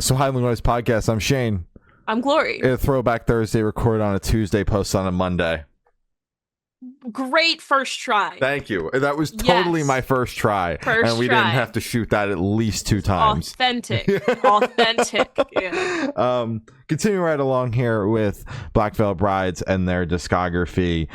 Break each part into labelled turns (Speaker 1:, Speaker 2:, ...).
Speaker 1: So Highland Noise Podcast, I'm Shane.
Speaker 2: I'm Glory.
Speaker 1: A Throwback Thursday, recorded on a Tuesday, post on a Monday.
Speaker 2: Great first try.
Speaker 1: Thank you. That was totally my first try. And we didn't have to shoot that at least 2 times.
Speaker 2: Authentic. Authentic. Yeah.
Speaker 1: Continuing right along here with Black Veil Brides and their discography,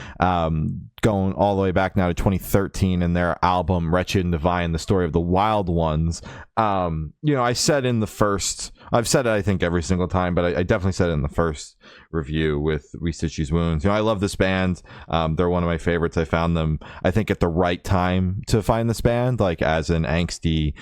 Speaker 1: going all the way back now to 2013 and their album Wretched and Divine, the story of the Wild Ones. I said in the first, I've said it I think every single time, but I definitely said it in the first review with We Stitch These Wounds. I love this band. They're one of my favorites. I found them, I think, at the right time to find this band, like as an angsty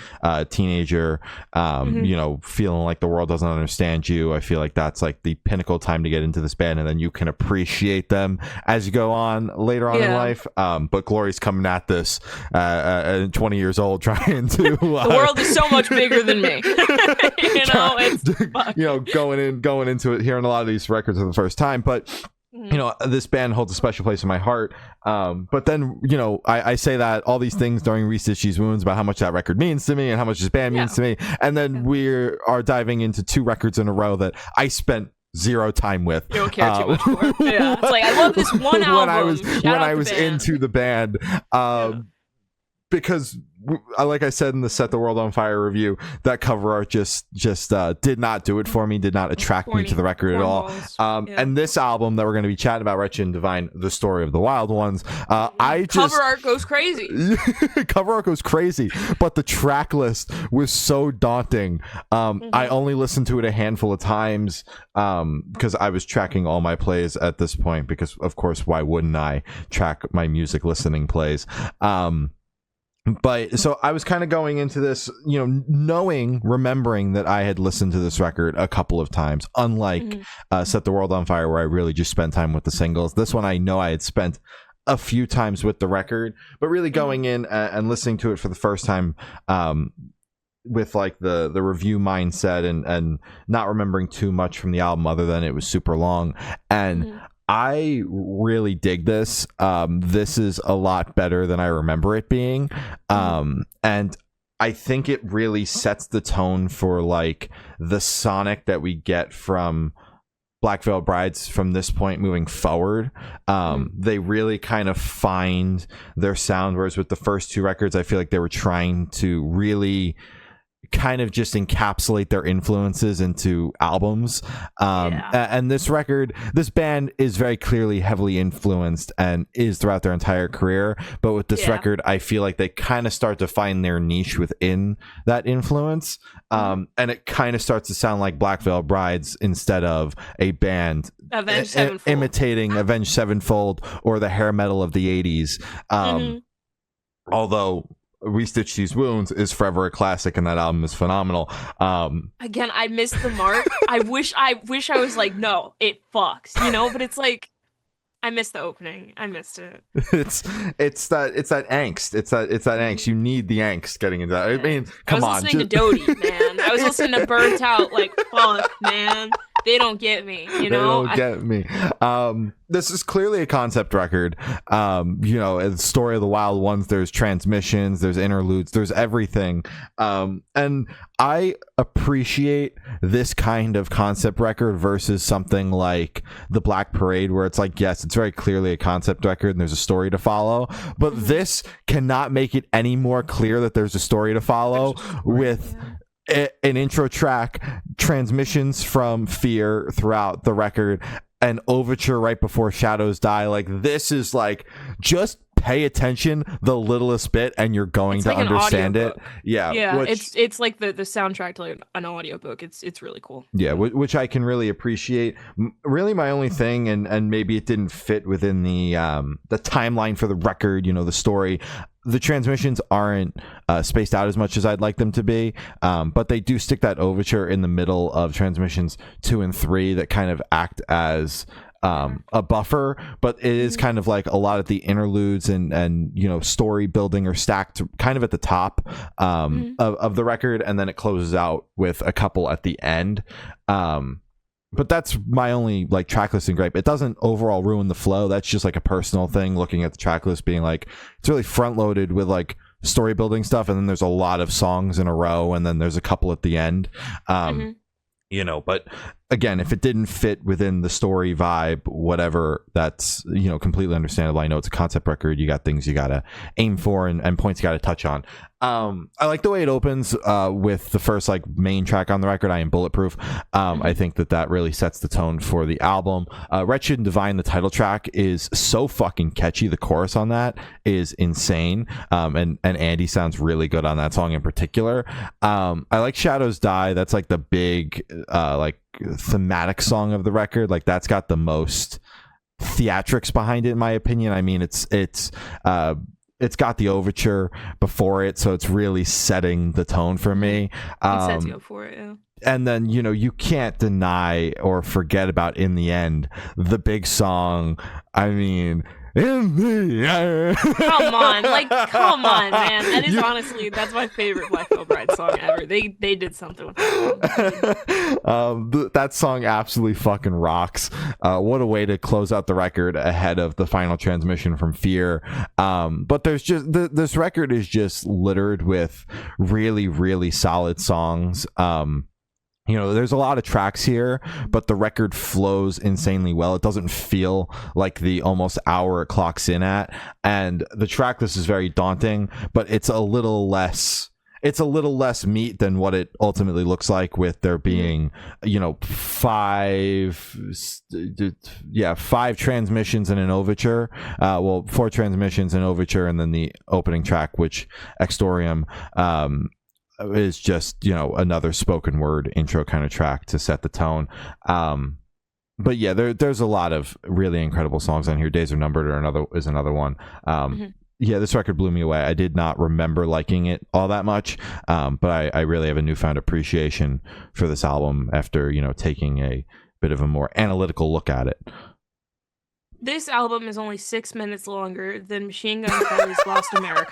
Speaker 1: teenager, feeling like the world doesn't understand you. I feel like that's like the pinnacle time to get into this band, and then you can appreciate them as you go on later on in life. But Glory's coming at this 20 years old, trying to
Speaker 2: the world is so much bigger than me.
Speaker 1: Going into it, hearing a lot of these records for the first time, but this band holds a special place in my heart. But then, I say that all these things during Restitch These Wounds about how much that record means to me and how much this band means to me. And then we are diving into 2 records in a row that I spent 0 time with.
Speaker 2: You don't care too much for. Yeah. It's like, I love this one album.
Speaker 1: when I was into the band. Because, like I said in the Set the World on Fire review, that cover art just did not do it for me, did not attract me to the record at all. And this album that we're going to be chatting about, Wretched and Divine, the story of the Wild Ones,
Speaker 2: cover art goes crazy.
Speaker 1: Cover art goes crazy, but the track list was so daunting. I only listened to it a handful of times because I was tracking all my plays at this point, because, of course, why wouldn't I track my music listening plays? But so I was kind of going into this, remembering that I had listened to this record a couple of times, unlike Set the World on Fire, where I really just spent time with the singles. This one I know I had spent a few times with the record, but really going in and listening to it for the first time with like the review mindset and not remembering too much from the album other than it was super long. And I really dig this. This is a lot better than I remember it being. And I think it really sets the tone for like the sonic that we get from Black Veil Brides from this point moving forward. They really kind of find their sound, whereas with the first 2 records, I feel like they were trying to really kind of just encapsulate their influences into albums. And this band is very clearly heavily influenced and is throughout their entire career, but with this record I feel like they kind of start to find their niche within that influence, and it kind of starts to sound like Black Veil Brides instead of a band imitating Avenged Sevenfold or the hair metal of the 80s. Although We Stitch These Wounds is forever a classic, and that album is phenomenal.
Speaker 2: Again, I missed the mark. I wish I was like, no, it fucks, but it's like, I missed the opening. I missed it.
Speaker 1: It's that angst. It's that angst. You need the angst getting into that. I mean, come on.
Speaker 2: I was listening to Dodie, man. I was listening to Burnt Out, like, fuck, man. They don't get me,
Speaker 1: They don't get me. This is clearly a concept record. The story of the Wild Ones, there's transmissions, there's interludes, there's everything. And I appreciate this kind of concept record versus something like The Black Parade, where it's like, yes, it's very clearly a concept record and there's a story to follow, but this cannot make it any more clear that there's a story to follow with an intro track, transmissions from Fear throughout the record, an overture right before Shadows Die. Like, this is like, just pay attention the littlest bit and you're going to understand it.
Speaker 2: It's like the soundtrack to like an audiobook. It's really cool.
Speaker 1: Which I can really appreciate. Really my only thing, and maybe it didn't fit within the timeline for the record, the story, the transmissions aren't spaced out as much as I'd like them to be, but they do stick that overture in the middle of transmissions 2 and 3 that kind of act as a buffer, but it is kind of like a lot of the interludes and story building are stacked kind of at the top of the record, and then it closes out with a couple at the end. But that's my only like track listing gripe. It doesn't overall ruin the flow. That's just like a personal thing, looking at the track list being like, it's really front loaded with like story building stuff, and then there's a lot of songs in a row, and then there's a couple at the end. But again, if it didn't fit within the story vibe, whatever, that's completely understandable. I know it's a concept record, you got things you gotta aim for, and points you gotta touch on. I like the way it opens with the first like main track on the record, I Am Bulletproof. I think that really sets the tone for the album. Wretched and Divine, the title track, is so fucking catchy. The chorus on that is insane. And Andy sounds really good on that song in particular. I like Shadows Die. That's like the big like thematic song of the record. Like that's got the most theatrics behind it, in my opinion. I mean, it's got the overture before it, so it's really setting the tone for me.
Speaker 2: It sets you up for it, yeah.
Speaker 1: And then you can't deny or forget about In the End, the big song. I mean, in the air.
Speaker 2: Come on, man. That is honestly, that's my favorite Black Veil Bride song ever. They did something with that.
Speaker 1: That song absolutely fucking rocks. What a way to close out the record ahead of the final transmission from Fear. But there's just this record is just littered with really, really solid songs. There's a lot of tracks here, but the record flows insanely well. It doesn't feel like the almost hour it clocks in at. And the track list is very daunting, but it's a little less meat than what it ultimately looks like, with there being, five transmissions and an overture. 4 transmissions and overture, and then the opening track, which Extorium, is just another spoken word intro kind of track to set the tone. But yeah, there's a lot of really incredible songs on here. Days Are Numbered is another one. Yeah, this record blew me away. I did not remember liking it all that much, but I really have a newfound appreciation for this album after taking a bit of a more analytical look at it.
Speaker 2: This album is only 6 minutes longer than Machine Gun Kelly's Lost America.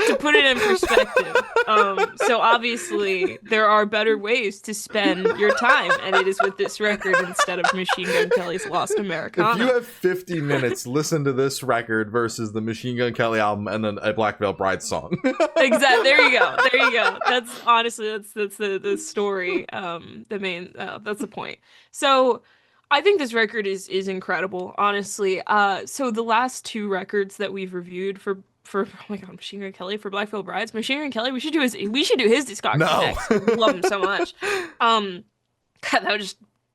Speaker 2: To put it in perspective. So obviously there are better ways to spend your time, and it is with this record instead of Machine Gun Kelly's Lost America.
Speaker 1: If you have 50 minutes, listen to this record versus the Machine Gun Kelly album and then a Black Veil Bride song.
Speaker 2: Exactly. There you go. That's honestly that's the story. The main that's the point. So I think this record is incredible, honestly. So the last 2 records that we've reviewed for oh my god, Machine Gun Kelly, for Black Veil Brides, Machine Gun Kelly, we should do his discography next. I love him so much. God,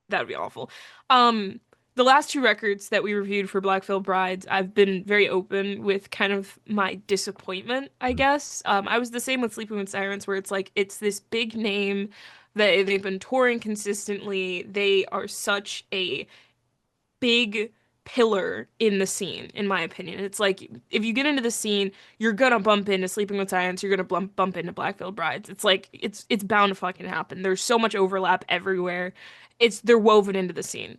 Speaker 2: that would be awful. The last 2 records that we reviewed for Black Veil Brides, I've been very open with kind of my disappointment, I guess. I was the same with Sleeping with Sirens, where it's like it's this big name that they've been touring consistently. They are such a big pillar in the scene, in my opinion. It's like if you get into the scene, you're gonna bump into Sleeping with Sirens, you're gonna bump into Black Veil Brides. It's like it's bound to fucking happen. There's so much overlap everywhere. They're woven into the scene.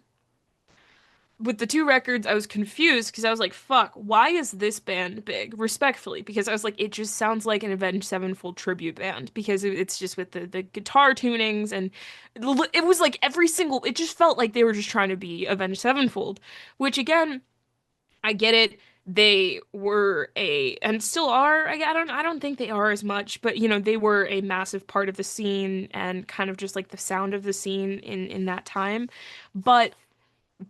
Speaker 2: With the 2 records, I was confused because I was like, fuck, why is this band big? Respectfully, because I was like, it just sounds like an Avenged Sevenfold tribute band, because it's just with the guitar tunings, and it was like it just felt like they were just trying to be Avenged Sevenfold, which again, I get it. They were and still are, I don't think they are as much, but they were a massive part of the scene and kind of just like the sound of the scene in that time. But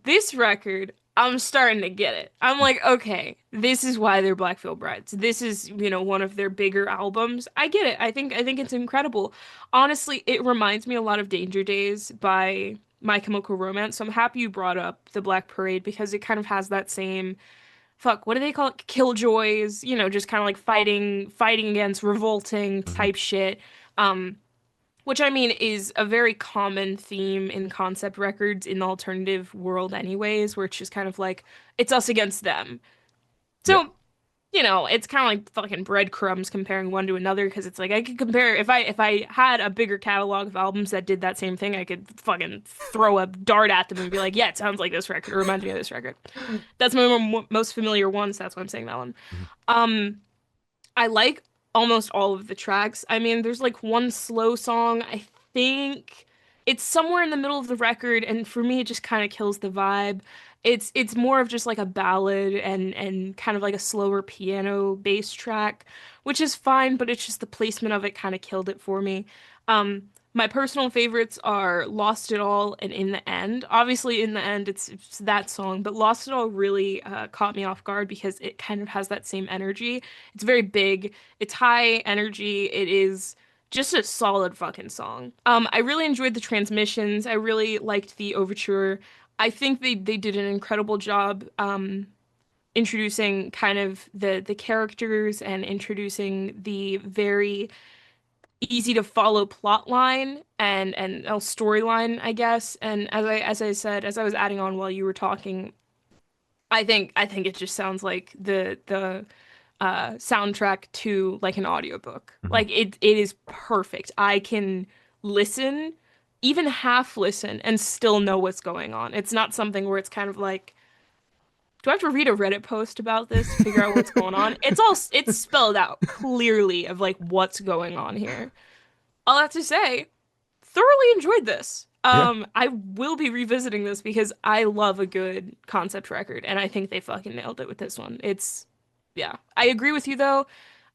Speaker 2: this record, I'm starting to get it. I'm like, okay, this is why they're Black Veil Brides. This is, one of their bigger albums. I get it. I think it's incredible. Honestly, it reminds me a lot of Danger Days by My Chemical Romance. So I'm happy you brought up the Black Parade, because it kind of has that same, what do they call it? Killjoys, just kind of like fighting against revolting type shit. Which I mean is a very common theme in concept records in the alternative world anyways, where it's just kind of like, it's us against them. So, it's kind of like fucking breadcrumbs comparing one to another, because it's like, I could compare, if I had a bigger catalog of albums that did that same thing, I could fucking throw a dart at them and be like, yeah, it sounds like this record, it reminds me of this record. That's my most familiar one, so that's why I'm saying that one. I like almost all of the tracks. I mean, there's like one slow song, I think it's somewhere in the middle of the record, and for me it just kind of kills the vibe. It's more of just like a ballad and kind of like a slower piano bass track, which is fine, but it's just the placement of it kind of killed it for me. My personal favorites are Lost It All and In the End. Obviously, In the End, it's that song, but Lost It All really caught me off guard because it kind of has that same energy. It's very big, it's high energy, it is just a solid fucking song. I really enjoyed the transmissions, I really liked the overture. I think they did an incredible job introducing kind of the characters and introducing the very easy to follow plot line and storyline, I guess. And as I said, as I was adding on while you were talking, I think it just sounds like the soundtrack to like an audiobook.
Speaker 1: Mhm.
Speaker 2: Like it is perfect. I can listen, even half listen, and still know what's going on. It's not something where it's kind of like, do I have to read a Reddit post about this to figure out what's going on? It's spelled out clearly of like what's going on here. All that to say, thoroughly enjoyed this.
Speaker 1: Yeah.
Speaker 2: I will be revisiting this because I love a good concept record, and I think they fucking nailed it with this one. Yeah. I agree with you though.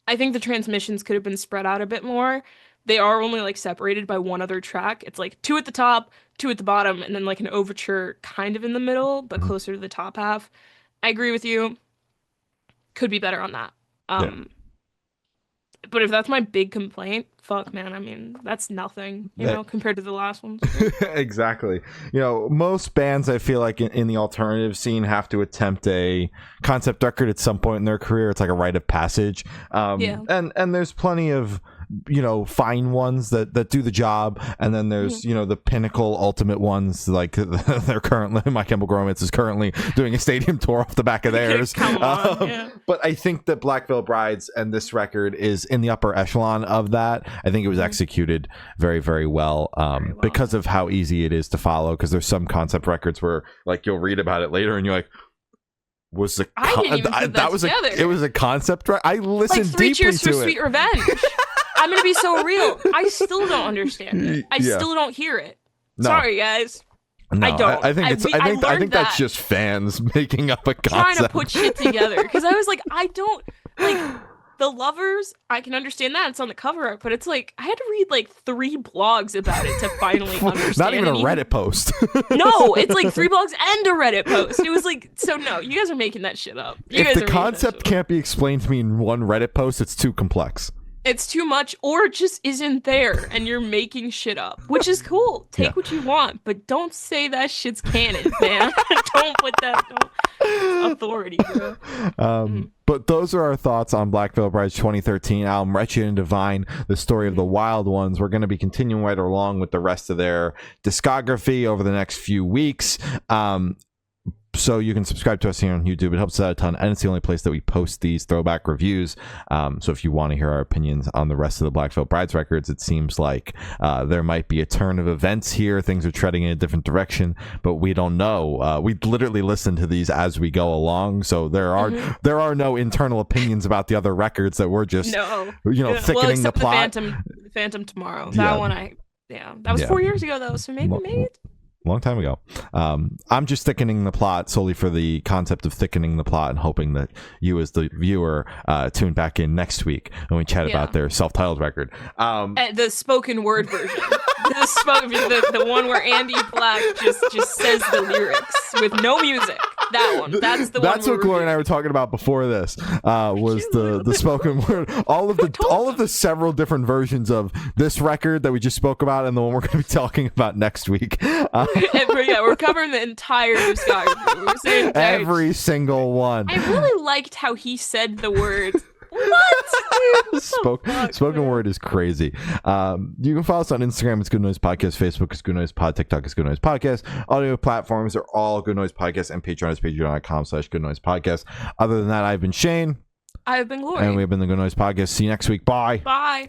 Speaker 2: I think the transmissions could have been spread out a bit more. They are only like separated by one other track. It's like two at the top, two at the bottom, and then like an overture kind of in the middle, but
Speaker 1: Mhm.
Speaker 2: closer to the top half. I agree with you. Could be better on that.
Speaker 1: Yeah.
Speaker 2: But if that's my big complaint, fuck, man. I mean, that's nothing,
Speaker 1: Yeah.
Speaker 2: compared to the last ones.
Speaker 1: Exactly. Most bands I feel like in the alternative scene have to attempt a concept record at some point in their career. It's like a rite of passage.
Speaker 2: Yeah.
Speaker 1: And there's plenty of fine ones that do the job, and then there's the pinnacle ultimate ones like they're currently My Chemical Romance is currently doing a stadium tour off the back of theirs.
Speaker 2: Come on, yeah.
Speaker 1: But I think that Black Veil Brides and this record is in the upper echelon of that. I think it was executed very, very well, because of how easy it is to follow, because there's some concept records where like you'll read about it later and you're like, was the
Speaker 2: I didn't even put that together.
Speaker 1: it was a concept, right? I listened
Speaker 2: like 3
Speaker 1: deeply
Speaker 2: Cheers
Speaker 1: to
Speaker 2: for
Speaker 1: it.
Speaker 2: Sweet Revenge. I'm gonna be so real. I still don't understand it. I
Speaker 1: Yeah.
Speaker 2: still don't hear it.
Speaker 1: No.
Speaker 2: Sorry, guys.
Speaker 1: No,
Speaker 2: I don't.
Speaker 1: I think I think
Speaker 2: learned
Speaker 1: that's
Speaker 2: that
Speaker 1: just fans making up a
Speaker 2: trying to
Speaker 1: concept.
Speaker 2: put shit together because I was like, I don't like the Lovers. I can understand that it's on the cover art, but it's like I had to read like 3 blogs about it to finally understand.
Speaker 1: Not even a
Speaker 2: and
Speaker 1: Reddit post.
Speaker 2: No, it's like 3 blogs and a Reddit post. It was like, so no, you guys are making that shit up.
Speaker 1: If the concept can't be explained to me in one Reddit post, it's too complex.
Speaker 2: It's too much, or it just isn't there, and you're making shit up, which is cool. Take what you want, but don't say that shit's canon, man. Don't put that authority, bro.
Speaker 1: But those are our thoughts on Black Veil Bride's 2013 album, Wretched and Divine, the story of the Wild Ones. We're going to be continuing right along with the rest of their discography over the next few weeks. So you can subscribe to us here on YouTube. It helps us out a ton, and it's the only place that we post these throwback reviews. So if you want to hear our opinions on the rest of the Black Veil Brides records, it seems like there might be a turn of events here. Things are treading in a different direction, but we don't know. We literally listen to these as we go along, so there are no internal opinions about the other records that we're just thickening the plot.
Speaker 2: The Phantom Tomorrow. That one, that was 4 years ago though, so maybe it's
Speaker 1: long time ago. I'm just thickening the plot solely for the concept of thickening the plot and hoping that you as the viewer tune back in next week when we chat about their self-titled record.
Speaker 2: The spoken word version. The one where Andy Black just says the lyrics with no music. That one. That's the one.
Speaker 1: That's what Gloria and I were talking about before this. Was the spoken word. All of the several different versions of this record that we just spoke about, and the one we're going to be talking about next week.
Speaker 2: We're covering the entire discography.
Speaker 1: Every single one.
Speaker 2: I really liked how he said the words. What?
Speaker 1: Spoken word is crazy. You can follow us on Instagram. It's Good Noise Podcast. Facebook is Good Noise Pod. TikTok is Good Noise Podcast. Audio platforms are all Good Noise Podcast, and Patreon is patreon.com/Good Noise Podcast. Other than that, I've been Shane.
Speaker 2: I've been Gloria.
Speaker 1: And we've been the Good Noise Podcast. See you next week. Bye.
Speaker 2: Bye.